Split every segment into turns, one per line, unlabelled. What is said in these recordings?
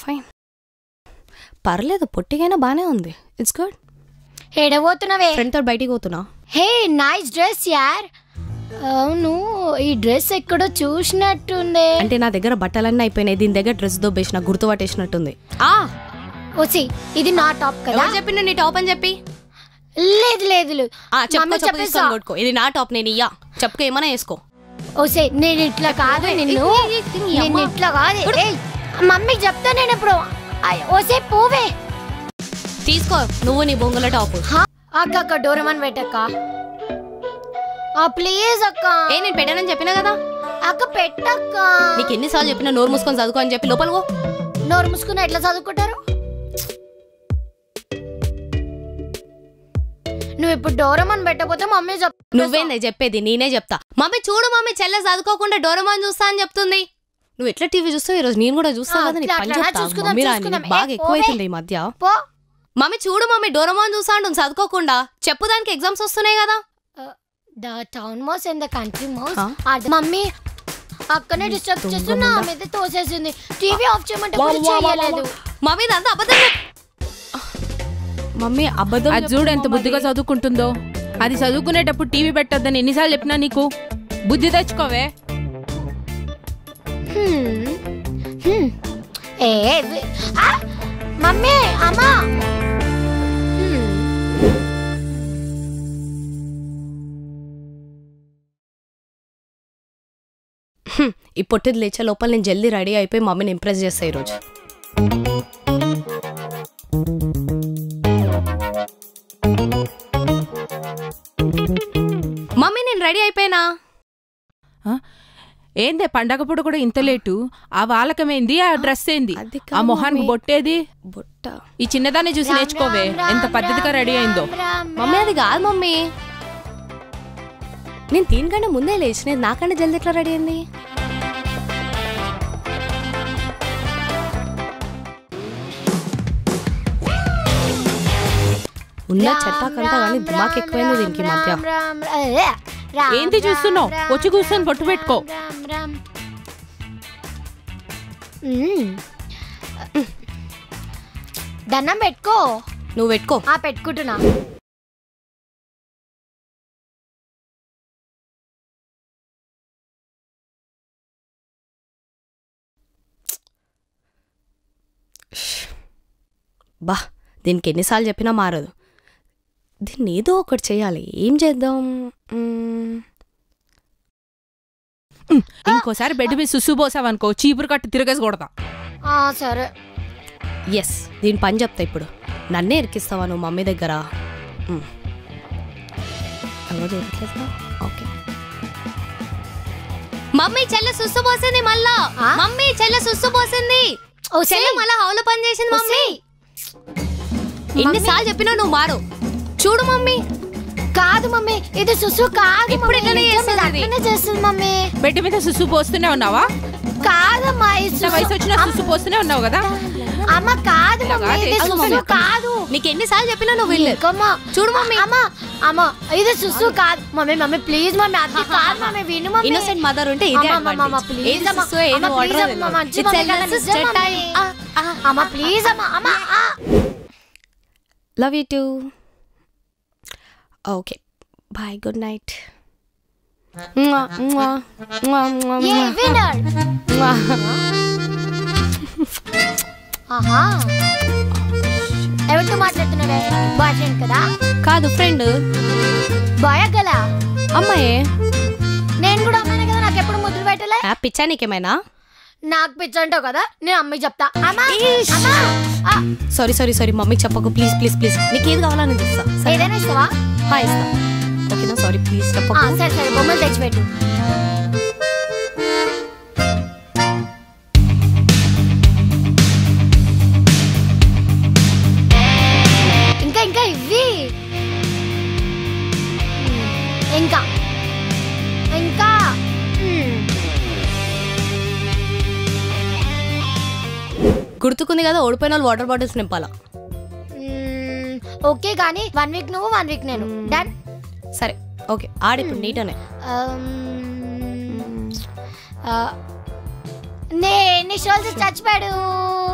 Fine. పర్లేదు, పొట్టిగైనా బానే ఉంది. It's good.
ఏడబోతున్నావే?
ఫ్రెండ్ తో బయటికి పోతున్నా.
హే నైస్ డ్రెస్ యార్. అవును, ఈ డ్రెస్ ఎక్కడో చూసినట్టుంది.
అంటే నా దగ్గర బట్టలన్నీ అయిపోయినాయి, దీని దగ్గర డ్రెస్ దొబ్బేసిన, గుర్తు పట్టేసినట్టుంది.
ఓసి ఇది నా టాప్ కదా?
చెప్పిండు నీ టాప్ అని చెప్పి.
లేదు లేదు
కొట్టుకో, ఇది నా టాప్, నేను ఇయ్యా. చెప్పుకో, ఏమైనా వేసుకో.
ఓసే నేను ఇట్లా కాదు, నిన్ను ఇట్లా కాదు. మమ్మీకి చెప్తా నేను ఇప్పుడు. ఓసే పోవే,
తీసుకో నువ్వు నీ బొంగుల టాప్.
అక్క డోరేమాన్ పెట్టక్క ప్లీజ్ అక్క.
నేను పెట్టానని చెప్పినా కదా
అక్క, పెట్టక్క.
నీకు ఎన్నిసార్లు చెప్పినా నోరు మూసుకొని చదువుకో అని చెప్పి. లోపలికో.
నోరు మూసుకుని ఎట్లా చదువుకుంటారు? నువ్వు ఇప్పుడు డోరేమాన్ పెట్టకపోతే మమ్మీ చెప్తా.
నువ్వేందే చెప్పేది? నేనే చెప్తా. మమ్మీ చూడు, మమ్మీ చెల్లె చదువుకోకుండా డోరేమాన్ చూస్తా అని చెప్తుంది. నువ్వు ఎట్లా టీవీ చూస్తావు? ఈ రోజు నేను కూడా చూస్తా కదా. బాగా ఎక్కువైతుంది ఈ మధ్య. మమ్మీ చూడు, మమ్మీ డోరేమాన్ చూస్తా అంటుంది చదువుకోకుండా. చెప్పు, దానికి ఎగ్జామ్స్ వస్తున్నాయి కదా.
The town mouse and the country mouse. Mummy అక్కనే డిస్టర్బ్ చేస్తున్నా, నా మీద తోసేసింది. టీవీ ఆఫ్ చేయమంటే కూడా చేయలేదు.
మమ్మీ ఇదంతా అబద్ధం. మమ్మీ అబద్ధం.
అది చూడు ఎంత బుద్ధిగా చదువుకుంటుందో. అది చదువుకునేటప్పుడు టీవీ పెట్టొద్దని ఎన్నిసార్లు చెప్పినా నీకు. బుద్ధి తెచ్చుకోవే.
మమ్మీ అమ్మా,
ఈ పొట్టిది లేచే లోపల నేను జల్దీ రెడీ అయిపోయి మమ్మీని ఇంప్రెస్ చేస్తా ఈరోజు. మమ్మీ నేను రెడీ అయిపోయినా.
ఏందే పండగప్పుడు కూడా ఇంత లేటు? ఆ వాలకమేంది, ఆ డ్రెస్ ఏంది, ఆ మొహానికి బొట్టేది?
బొట్ట
ఈ చిన్నదాన్ని చూసి నేర్చుకోవే ఎంత పద్ధతిగా రెడీ అయిందో.
మమ్మీ అది కాదు మమ్మీ, నేను దీనికంటే ముందే లేచినది, నాకంటే జల్దీ ఎట్లా రెడీ అయింది? ఉన్న చెట్టాకంతా కానీ దిమాక్ ఎక్కువైంది దీనికి మధ్య.
ఏంటి చూస్తున్నావు? వచ్చి కూర్చొని బొట్టు పెట్టుకో.
దండం పెట్టుకో.
నువ్వు పెట్టుకో.
పెట్టుకుంటున్నా.
బా, దీనికి ఎన్నిసార్లు చెప్పినా మారదు. దీన్ని ఏదో ఒకటి చేయాలి. ఏం చేద్దాం?
ఇంకోసారి బెడ్ మీద సుసు పోసావనుకో, చీపురు కట్టు తిరగేసి కొడతా.
సరే.
ఎస్, దీని పని చెప్తా ఇప్పుడు. నన్నే ఇరికిస్తావా నువ్వు మమ్మీ దగ్గర? ఓకే. మమ్మీ చెల్లె సుస్సు పోసింది మళ్ళా. మమ్మీ చెల్లె సుస్సు పోసింది. చెల్లె మళ్ళా హౌలో పని చేసింది. మమ్మీ ఎన్నిసార్లు చెప్పినా నువ్వు మారు. చూడు మమ్మీ.
కాదు మమ్మీ, ఇది సుసు కాదు.
ఇప్పుడు ఇట్లనే
చేస్తుంది మమ్మీ.
బెడ్ మీద సుసు పోస్తూనే ఉన్నావా?
కాదమ్మా,
వయసు వచ్చిన సుసు పోస్తూనే ఉన్నావు కదా.
అమ్మ కాదు మమ్మీ, కాదు.
నీకు ఎన్నిసార్లు చెప్పినా నువ్వు వెళ్ళు. చూడు మమ్మీ.
అమ్మ ఇది సుసు కాదు మమ్మీ. మమ్మీ ప్లీజ్ మమ్మీ, అది కాదు మమ్మీ, విను మమ్మీ.
ఇన్నోసెంట్ మదర్ ఉంటే ఇదే
అమ్మ ప్లీజ్ అమ్మ, అమ్మ ప్లీజ్ అమ్మ.
Love you too. Okay bye, good night.
ఎవరితో మాట్లాడుతున్నావే? బాయ్ ఫ్రెండ్ కదా?
కాదు, ఫ్రెండ్.
బాయ్ గల
అమ్మాయే.
నేను కూడా అమ్మాయినే కదా, నాకు ఎప్పుడు ముద్దులు పెట్టలే.
పిచ్చా నీకేమైనా?
నాకు పిచ్చ అంటావు కదా, నేను అమ్మకి చెప్తా.
సారీ సారీ సారీ, మమ్మీకి చెప్పకు ప్లీజ్ ప్లీజ్ ప్లీజ్. నీకు ఏది కావాలని ఇస్తా.
ఏదైనా ఇస్తావా?
ఇస్తా. ఓకేనా? సారీ ప్లీజ్ చెప్పకు.
సరే సరే, బొమ్మలు తెచ్చిపెట్టు. ఇంకా ఇంకా ఇవి ఇంకా ఇంకా
గుర్తుకుంది కదా, ఓడిపోయిన వాళ్ళు వాటర్ బాటిల్స్ నింపాలా.
ఓకే కానీ 1 వీక్ నువ్వు 1 వీక్ నేను. డన్.
సరే ఓకే, ఆడిప్పుడు నీటనే.
నేను సోల్జర్ చచ్చిపోయాడు.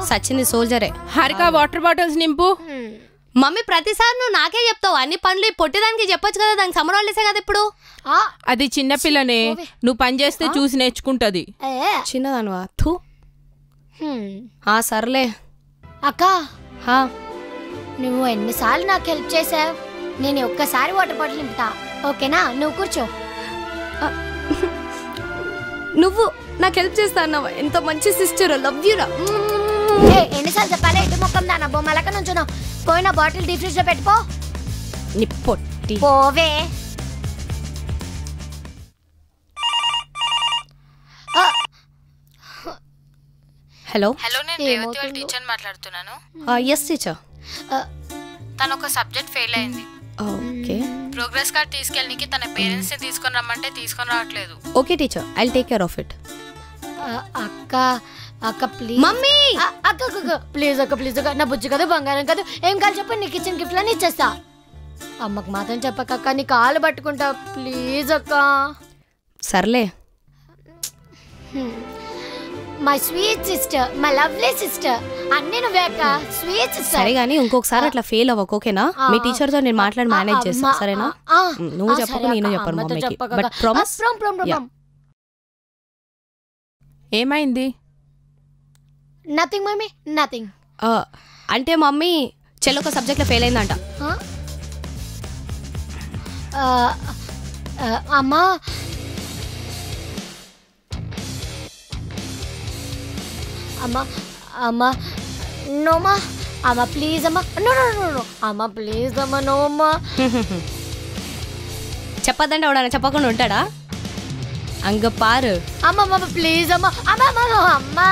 సచింది సోల్జరే.
హారిక వాటర్ బాటిల్స్ నింపు.
మమ్మీ ప్రతిసారి నువ్వు నాకే చెప్తావు అన్ని పనులు. పొట్టిదానికి చెప్పొచ్చు కదా, దానికి సమ్మర్ హాలిడేసే కదా ఇప్పుడు.
అది చిన్న పిల్లనే, నువ్వు పని చేస్తే చూసి నేర్చుకుంటది.
చిన్నదానివా? థూ. సర్లే
అక్క, నువ్వు ఎన్నిసార్లు నాకు హెల్ప్ చేసావు. నేను ఒక్కసారి వాటర్ బాటిల్ నింపుతా, ఓకేనా? నువ్వు కూర్చో.
నువ్వు నాకు హెల్ప్ చేస్తా అన్నావా? ఎంత మంచి సిస్టర్, లవ్ యూ రా.
ఎన్నిసార్లు చెప్పాలి? ఎటు ముఖం దానా బొమ్మలక నుంచున్నావు. పోయిన బాటిల్ డీప్ ఫ్రిడ్జ్ లో పెట్టుకో.
నీ పొట్టి
పోవే.
హలో
హలో, నేను రేవతి వాళ్ళ టీచర్ మాట్లాడుతున్నాను.
Yes teacher.
తను ఒక సబ్జెక్ట్ ఫెయిల్ అయింది.
ఓకే.
ప్రోగ్రెస్ కార్డ్ తీసుకెళ్ళడానికి తన పేరెంట్స్ ని తీసుకొని రమ్మంటే తీసుకొని రావట్లేదు.
Okay teacher, I take care of it.
అక్క అక్క ప్లీజ్.
మమ్మీ
అక్క ప్లీజ్ అక్క, ప్లీజ్ అక్క. నా బుజ్జి కదా, బంగారం కదా, ఏం కాదు చెప్పండి. నీ కిచెన్ గిఫ్ట్ అని ఇచ్చేస్తా. అమ్మకు మాత్రం చెప్పక్క, నీ కాలు పట్టుకుంటా ప్లీజ్ అక్క.
సర్లే.
My sweet sister, my lovely sister, అన్నీ నువ్వే అక్క. Sweet sister.
సరే గానీ ఇంకొకసారి అట్లా ఫెయిల్ అవ్వకు, ఓకేనా? మీ టీచర్ తో నేను మాట్లాడి మేనేజ్ చేస్తా, సరేనా? నువ్వు చెప్పకు, నేను చెప్పను మమ్మీకి. But promise.
ఏమైంది?
Nothing mummy, nothing.
అంటే మమ్మీ చెల్లొక సబ్జెక్ట్ లో ఫెయిల్ అయిందంట.
అమ్మా అమ్మా అమ్మా నోమా, అమ్మా ప్లీజ్ అమ్మా. నో నో నో నో అమ్మా ప్లీజ్ అమ్మా, నోమా.
చెప్పద్దంటే ఎవడన్నా చెప్పకుండా ఉంటాడా? అంగ పారు.
అమ్మా ప్లీజ్ అమ్మా. అమ్మా అమ్మా అమ్మా